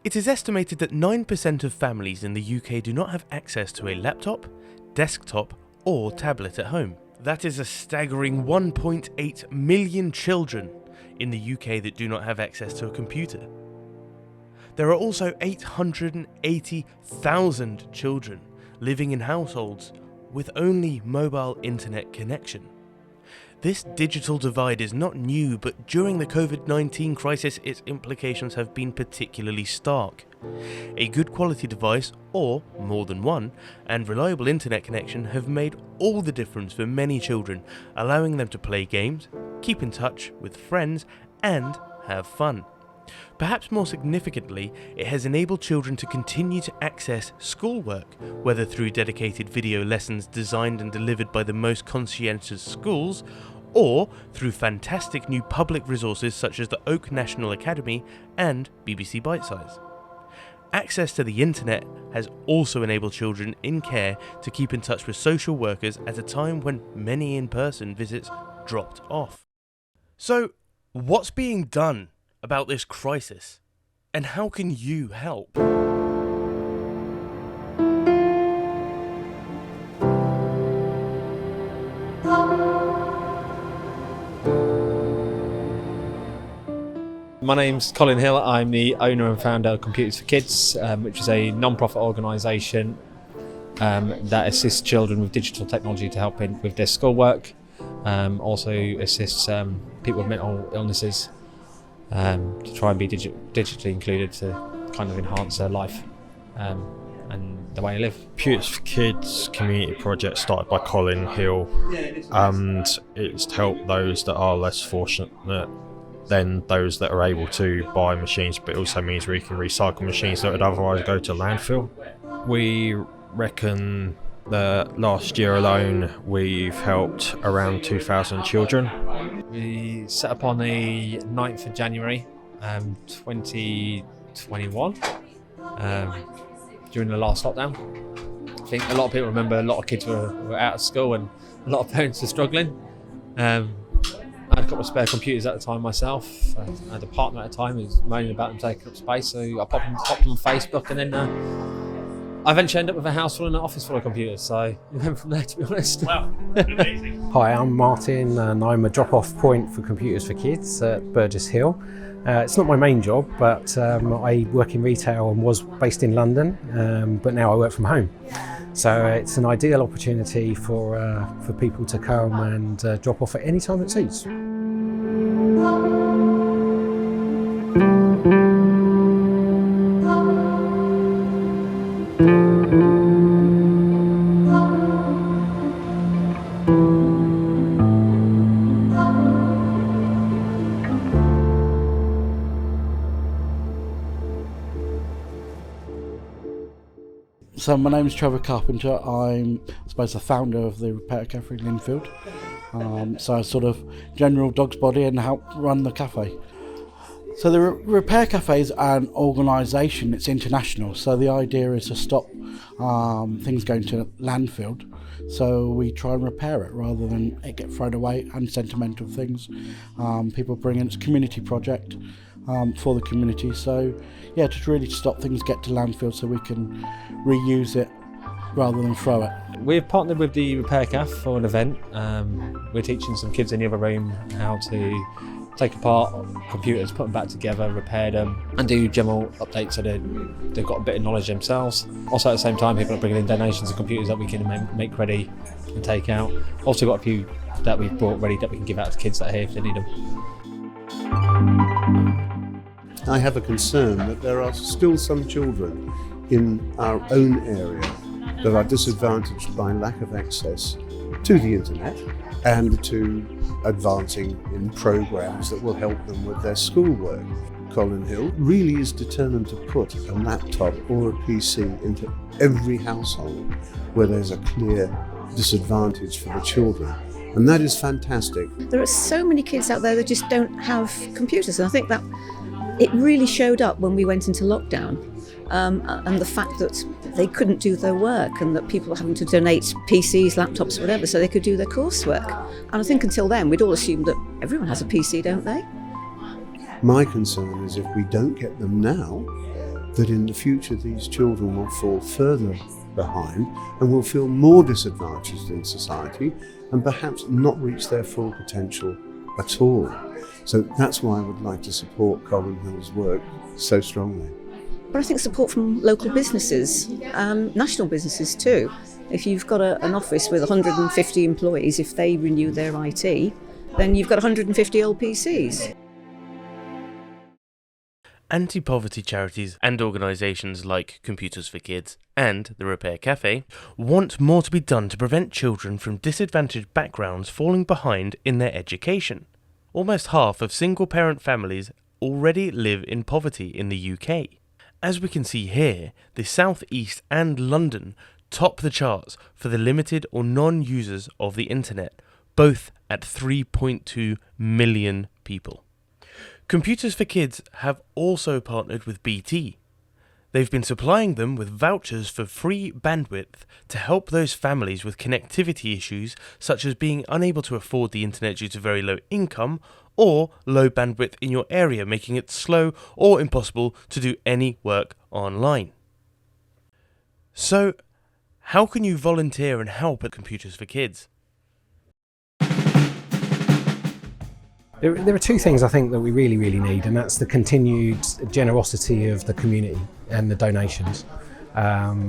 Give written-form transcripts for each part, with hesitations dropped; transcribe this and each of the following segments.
It is estimated that 9% of families in the UK do not have access to a laptop, desktop, or tablet at home. That is a staggering 1.8 million children in the UK that do not have access to a computer. There are also 880,000 children living in households with only mobile internet connection. This digital divide is not new, but during the COVID-19 crisis, its implications have been particularly stark. A good quality device, or more than one, and reliable internet connection have made all the difference for many children, allowing them to play games, keep in touch with friends, and have fun. Perhaps more significantly, it has enabled children to continue to access schoolwork, whether through dedicated video lessons designed and delivered by the most conscientious schools, or through fantastic new public resources such as the Oak National Academy and BBC Bitesize. Access to the internet has also enabled children in care to keep in touch with social workers at a time when many in-person visits dropped off. So, what's being done about this crisis, and how can you help? My name's Colin Hill. I'm the owner and founder of Computers for Kids, which is a non-profit organisation that assists children with digital technology to help with their schoolwork. Also assists people with mental illnesses to try and be digitally included to kind of enhance their life and the way they live. Computers for Kids community project started by Colin Hill, and it's to help those that are less fortunate than those that are able to buy machines, but it also means we can recycle machines that would otherwise go to landfill. We reckon that last year alone we've helped around 2,000 children. We set up on the 9th of January 2021 during the last lockdown. I think a lot of people remember a lot of kids were out of school and a lot of parents were struggling. I had a couple of spare computers at the time myself. I had a partner at the time who was moaning about them taking up space, so I popped them on Facebook, and then I eventually ended up with a house full and an office full of computers, so we went from there, to be honest. Wow, amazing. Hi, I'm Martin, and I'm a drop-off point for Computers for Kids at Burgess Hill. It's not my main job, but I work in retail and was based in London, but now I work from home. So it's an ideal opportunity for people to come and drop off at any time it suits. So my name is Trevor Carpenter. I'm, I suppose, the founder of the Repair Café Lindfield. So I sort of general dog's body and help run the cafe. So the Repair Café is an organisation. It's international. So the idea is to stop things going to landfill. So we try and repair it rather than it get thrown away and sentimental things. People bring in, it's a community project for the community. So yeah, to really stop things get to landfill so we can reuse it rather than throw it. We've partnered with the Repair Cafe for an event. We're teaching some kids in the other room how to take apart computers, put them back together, repair them, and do general updates so they've got a bit of knowledge themselves. Also at the same time, people are bringing in donations of computers that we can make ready and take out. Also got a few that we've brought ready that we can give out to kids that are here if they need them. I have a concern that there are still some children in our own area that are disadvantaged by lack of access to the internet and to advancing in programs that will help them with their schoolwork. Colin Hill really is determined to put a laptop or a PC into every household where there's a clear disadvantage for the children. And that is fantastic. There are so many kids out there that just don't have computers, and I think that it really showed up when we went into lockdown, and the fact that they couldn't do their work and that people were having to donate PCs, laptops, whatever, so they could do their coursework. And I think until then, we'd all assumed that everyone has a PC, don't they? My concern is if we don't get them now, that in the future these children will fall further behind and will feel more disadvantaged in society and perhaps not reach their full potential at all. So that's why I would like to support Colin Hill's work so strongly. But I think support from local businesses, national businesses too. If you've got an office with 150 employees, if they renew their IT, then you've got 150 LPCs. Anti-poverty charities and organisations like Computers for Kids and the Repair Café want more to be done to prevent children from disadvantaged backgrounds falling behind in their education. Almost half of single-parent families already live in poverty in the UK. As we can see here, the South East and London top the charts for the limited or non-users of the internet, both at 3.2 million people. Computers for Kids have also partnered with BT. They've been supplying them with vouchers for free bandwidth to help those families with connectivity issues such as being unable to afford the internet due to very low income or low bandwidth in your area, making it slow or impossible to do any work online. So, how can you volunteer and help at Computers for Kids? There are two things I think that we really need, and that's the continued generosity of the community and the donations.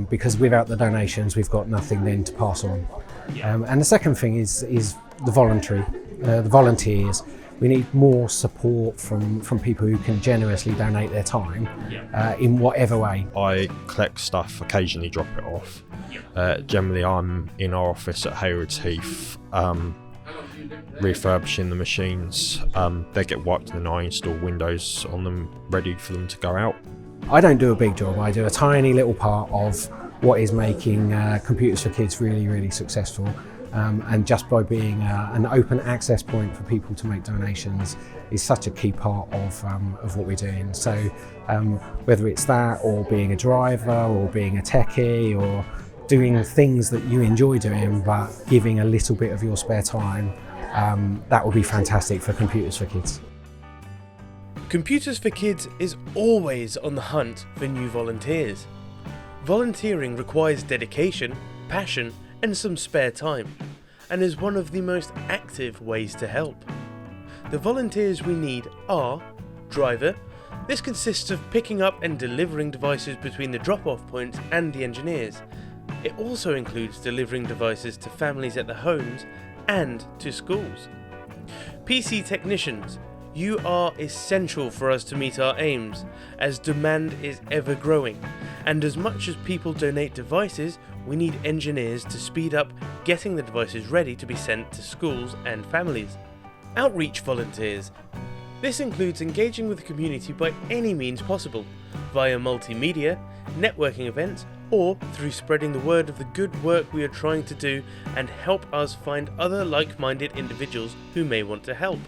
Because without the donations, we've got nothing then to pass on. And the second thing is the volunteers. We need more support from people who can generously donate their time in whatever way. I collect stuff, occasionally drop it off. Generally I'm in our office at Haywards, Heath, refurbishing the machines. They get wiped and I install windows on them ready for them to go out. I don't do a big job, I do a tiny little part of what is making Computers for Kids really successful. And just by being an open access point for people to make donations is such a key part of what we're doing. So whether it's that or being a driver or being a techie or doing things that you enjoy doing but giving a little bit of your spare time, that would be fantastic for Computers for Kids. Computers for Kids is always on the hunt for new volunteers. Volunteering requires dedication, passion and some spare time, and is one of the most active ways to help. The volunteers we need are driver. This consists of picking up and delivering devices between the drop-off points and the engineers. It also includes delivering devices to families at their homes and to schools. PC technicians. You are essential for us to meet our aims, as demand is ever growing, and as much as people donate devices, we need engineers to speed up getting the devices ready to be sent to schools and families. Outreach volunteers. This includes engaging with the community by any means possible, via multimedia, networking events, or through spreading the word of the good work we are trying to do and help us find other like-minded individuals who may want to help.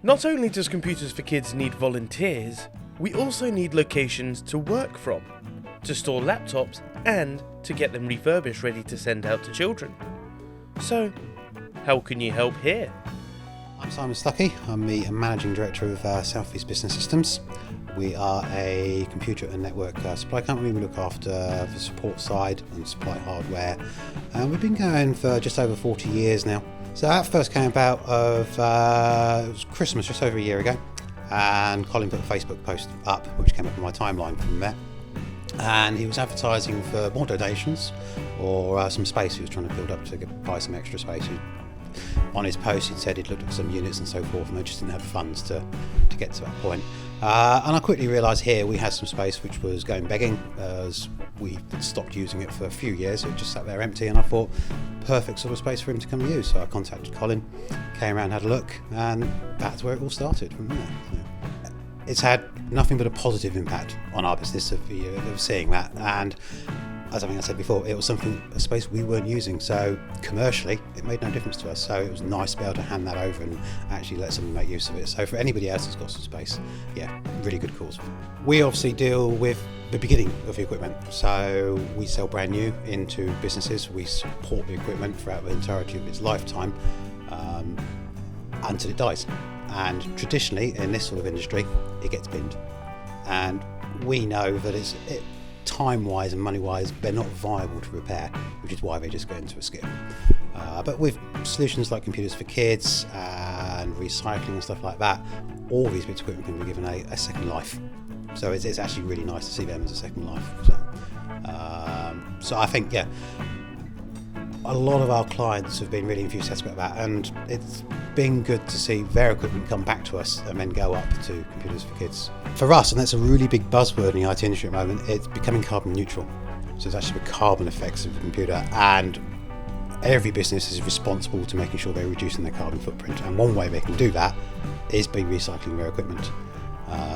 Not only does Computers for Kids need volunteers, we also need locations to work from, to store laptops and to get them refurbished ready to send out to children. So, how can you help here? I'm Simon Stuckey. I'm the Managing Director of South East Business Systems. We are a computer and network supply company. We look after the support side and supply hardware. And we've been going for just over 40 years now. So that first came about of it was Christmas just over a year ago, and Colin put a Facebook post up which came up on my timeline from there, and he was advertising for more donations or some space he was trying to build up to buy some extra space. On his post he'd said he'd looked at some units and so forth and they just didn't have funds to get to that point. And I quickly realised here we had some space which was going begging, as we stopped using it for a few years. It just sat there empty, and I thought perfect sort of space for him to come and use. So I contacted Colin, came around, had a look, and that's where it all started from there. So it's had nothing but a positive impact on our business of seeing that, and as I think I said before, it was a space we weren't using, so commercially it made no difference to us. So it was nice to be able to hand that over and actually let someone make use of it. So for anybody else who's got some space, yeah, really good cause. We obviously deal with the beginning of the equipment, so we sell brand new into businesses. We support the equipment throughout the entirety of its lifetime until it dies. And traditionally in this sort of industry, it gets binned. And we know that time-wise and money-wise, they're not viable to repair, which is why they just go into a skip. But with solutions like computers for kids and recycling and stuff like that, all these bits of equipment can be given a second life. So it's actually really nice to see them as a second life. So I think, a lot of our clients have been really enthusiastic about that, and it's been good to see their equipment come back to us and then go up to computers for kids. For us, and that's a really big buzzword in the IT industry at the moment, it's becoming carbon neutral. So it's actually the carbon effects of the computer, and every business is responsible to making sure they're reducing their carbon footprint, and one way they can do that is by recycling their equipment.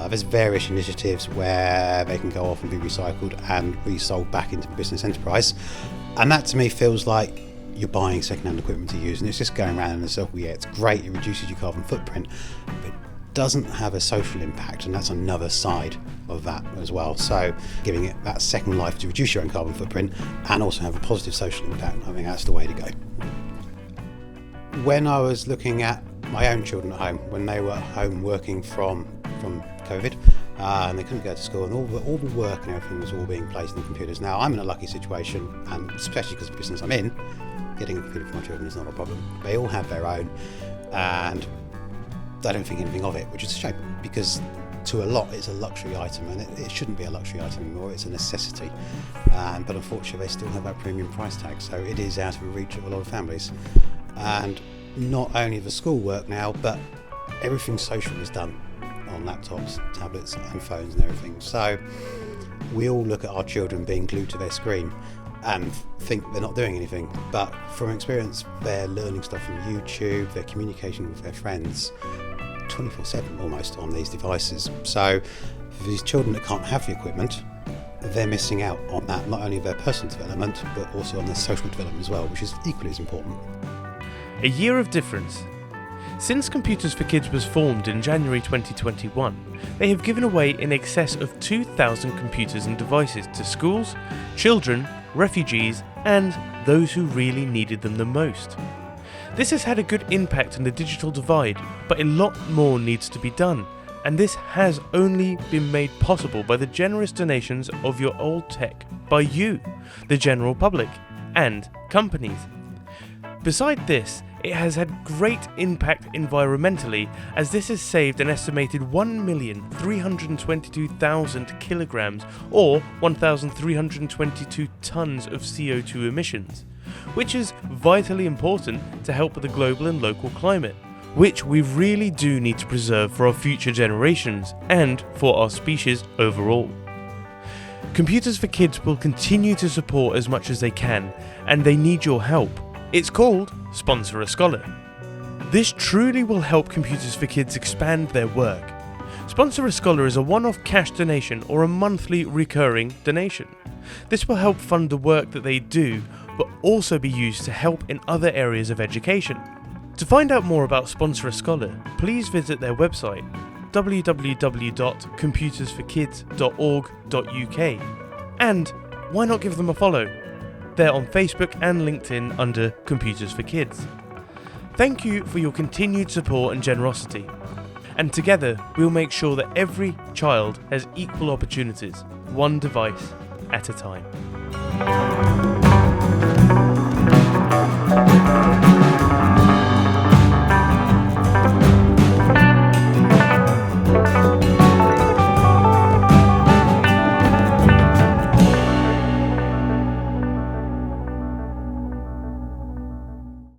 There's various initiatives where they can go off and be recycled and resold back into the business enterprise, and that to me feels like you're buying second-hand equipment to use, and it's just going around in a circle. Yeah, it's great, it reduces your carbon footprint, but it doesn't have a social impact, and that's another side of that as well. So giving it that second life to reduce your own carbon footprint and also have a positive social impact, I think that's the way to go. When I was looking at my own children at home, when they were at home working from COVID, and they couldn't go to school, and all the work and everything was all being placed in the computers. Now I'm in a lucky situation, and especially because of the business I'm in, getting a computer for my children is not a problem. They all have their own, and they don't think anything of it, which is a shame, because to a lot it's a luxury item, and it shouldn't be a luxury item anymore, it's a necessity. But unfortunately they still have that premium price tag, so it is out of reach of a lot of families. And not only the schoolwork now, but everything social is done on laptops, tablets and phones and everything. So we all look at our children being glued to their screen and think they're not doing anything, but from experience they're learning stuff from YouTube, they're communicating with their friends 24/7 almost on these devices. So for these children that can't have the equipment, they're missing out on that, not only their personal development but also on their social development as well, which is equally as important. A year of difference. Since Computers for Kids was formed in January 2021, they have given away in excess of 2,000 computers and devices to schools, children, refugees, and those who really needed them the most. This has had a good impact on the digital divide, but a lot more needs to be done, and this has only been made possible by the generous donations of your old tech by you, the general public, and companies. Beside this, it has had great impact environmentally, as this has saved an estimated 1,322,000 kilograms or 1,322 tons of CO2 emissions, which is vitally important to help with the global and local climate, which we really do need to preserve for our future generations and for our species overall. Computers for Kids will continue to support as much as they can, and they need your help. It's called Sponsor a Scholar. This truly will help Computers for Kids expand their work. Sponsor a Scholar is a one-off cash donation or a monthly recurring donation. This will help fund the work that they do, but also be used to help in other areas of education. To find out more about Sponsor a Scholar, please visit their website www.computersforkids.org.uk, and why not give them a follow? They're on Facebook and LinkedIn under Computers for Kids. Thank you for your continued support and generosity. And together, we'll make sure that every child has equal opportunities, one device at a time.